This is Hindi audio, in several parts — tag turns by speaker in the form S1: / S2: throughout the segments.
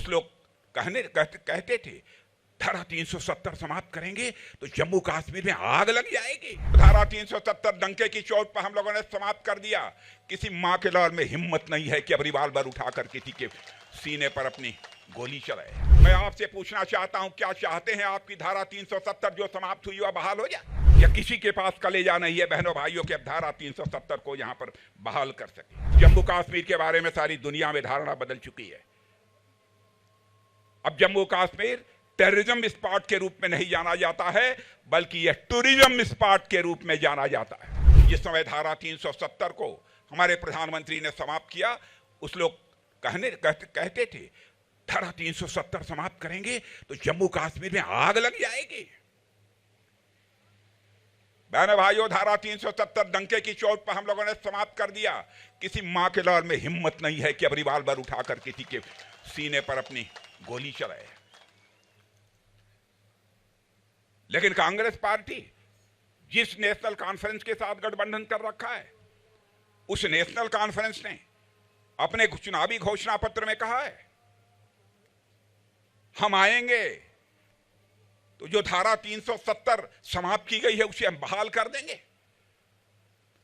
S1: कुछ लोग कहते थे धारा 370 समाप्त करेंगे तो जम्मू कश्मीर में आग लग जाएगी। धारा 370 डंके की चोट पर हम लोगों ने समाप्त कर दिया। किसी मां के लाल में हिम्मत नहीं है कि अब रिवाल्वर उठाकर किसी के सीने पर अपनी गोली चलाए। मैं आपसे पूछना चाहता हूं, क्या चाहते हैं आपकी धारा 370 जो समाप्त हुई वह बहाल हो जाए, या किसी के पास कलेजा नहीं है बहनों भाइयों के अब धारा 370 को यहां पर बहाल कर सके। जम्मू कश्मीर के बारे में सारी दुनिया में धारणा बदल चुकी है। अब जम्मू कश्मीर टेररिज्म स्पॉट के रूप में नहीं जाना जाता है, बल्कि यह टूरिज्म स्पॉट के रूप में जाना जाता है। जिस समय धारा 370 को हमारे प्रधानमंत्री ने समाप्त किया, उस लोग कहते थे धारा 370 समाप्त करेंगे तो जम्मू कश्मीर में आग लग जाएगी। बहनों भाइयों, धारा 370 डंके की चोट पर हम लोगों ने समाप्त कर दिया। किसी मां के लाल में हिम्मत नहीं है कि अब रिवाल्वर उठाकर किसी के सीने पर अपनी गोली चलाए। लेकिन कांग्रेस पार्टी जिस नेशनल कॉन्फ्रेंस के साथ गठबंधन कर रखा है, उस नेशनल कॉन्फ्रेंस ने अपने चुनावी घोषणा पत्र में कहा है हम आएंगे तो जो धारा 370 समाप्त की गई है उसे हम बहाल कर देंगे।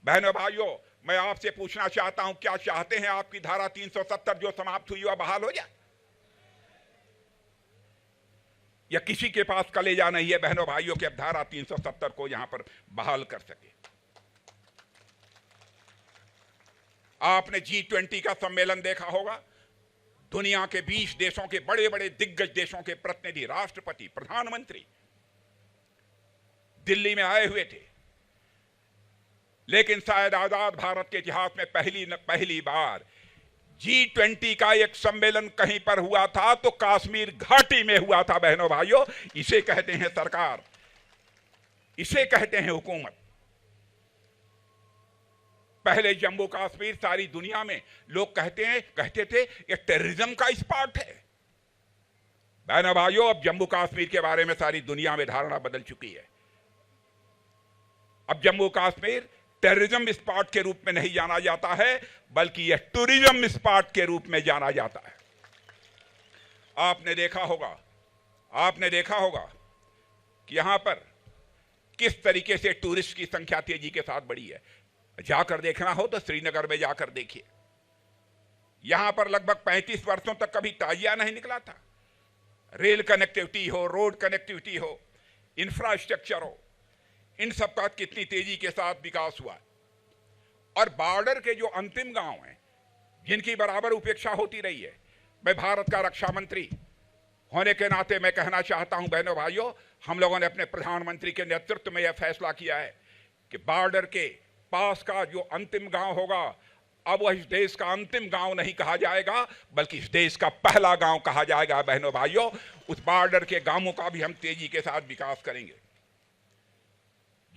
S1: बहनों भाइयों, मैं आपसे पूछना चाहता हूं, क्या चाहते हैं आपकी धारा 370 जो समाप्त हुई वह बहाल हो जाए, या किसी के पास कलेजा नहीं है बहनों भाइयों के अब धारा 370 को यहां पर बहाल कर सके। आपने G20 का सम्मेलन देखा होगा। दुनिया के 20 देशों के बड़े बड़े दिग्गज देशों के प्रतिनिधि, राष्ट्रपति, प्रधानमंत्री दिल्ली में आए हुए थे। लेकिन शायद आजाद भारत के इतिहास में पहली बार G20 का एक सम्मेलन कहीं पर हुआ था तो कश्मीर घाटी में हुआ था। बहनों भाइयों, इसे कहते हैं सरकार, इसे कहते हैं हुकूमत। पहले जम्मू कश्मीर सारी दुनिया में लोग कहते थे ये टेररिज्म का स्पॉट है। बहनों भाइयों, अब जम्मू कश्मीर के बारे में सारी दुनिया में धारणा बदल चुकी है। अब जम्मू कश्मीर टेररिज्म स्पॉट के रूप में नहीं जाना जाता है, बल्कि यह टूरिज्म स्पॉट के रूप में जाना जाता है। आपने देखा होगा कि यहां पर किस तरीके से टूरिस्ट की संख्या तेजी के साथ बढ़ी है। जाकर देखना हो तो श्रीनगर में जाकर देखिए। यहां पर लगभग 35 वर्षों तक कभी ताजिया नहीं निकला था। रेल कनेक्टिविटी हो, रोड कनेक्टिविटी हो, इंफ्रास्ट्रक्चर हो, इन सब का कितनी तेजी के साथ विकास हुआ। और बॉर्डर के जो अंतिम गांव हैं, जिनकी बराबर उपेक्षा होती रही है, मैं भारत का रक्षा मंत्री होने के नाते मैं कहना चाहता हूं बहनों भाइयों, हम लोगों ने अपने प्रधानमंत्री के नेतृत्व में यह फैसला किया है कि बॉर्डर के पास का जो अंतिम गांव होगा, अब वह इस देश का अंतिम गांव नहीं कहा जाएगा, बल्कि इस देश का पहला गांव कहा जाएगा। बहनों भाइयों, उस बॉर्डर के गांवों का भी हम तेजी के साथ विकास करेंगे।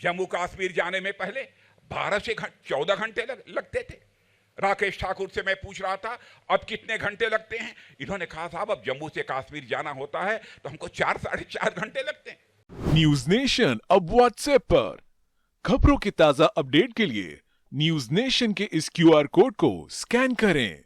S1: जम्मू कश्मीर जाने में पहले 12 से 14 घंटे लगते थे। राकेश ठाकुर से मैं पूछ रहा था अब कितने घंटे लगते हैं। इन्होंने कहा साहब अब जम्मू से कश्मीर जाना होता है तो हमको 4 साढ़े 4 घंटे लगते हैं।
S2: न्यूज नेशन अब व्हाट्सएप पर खबरों के ताजा अपडेट के लिए न्यूज नेशन के इस QR कोड को स्कैन करें।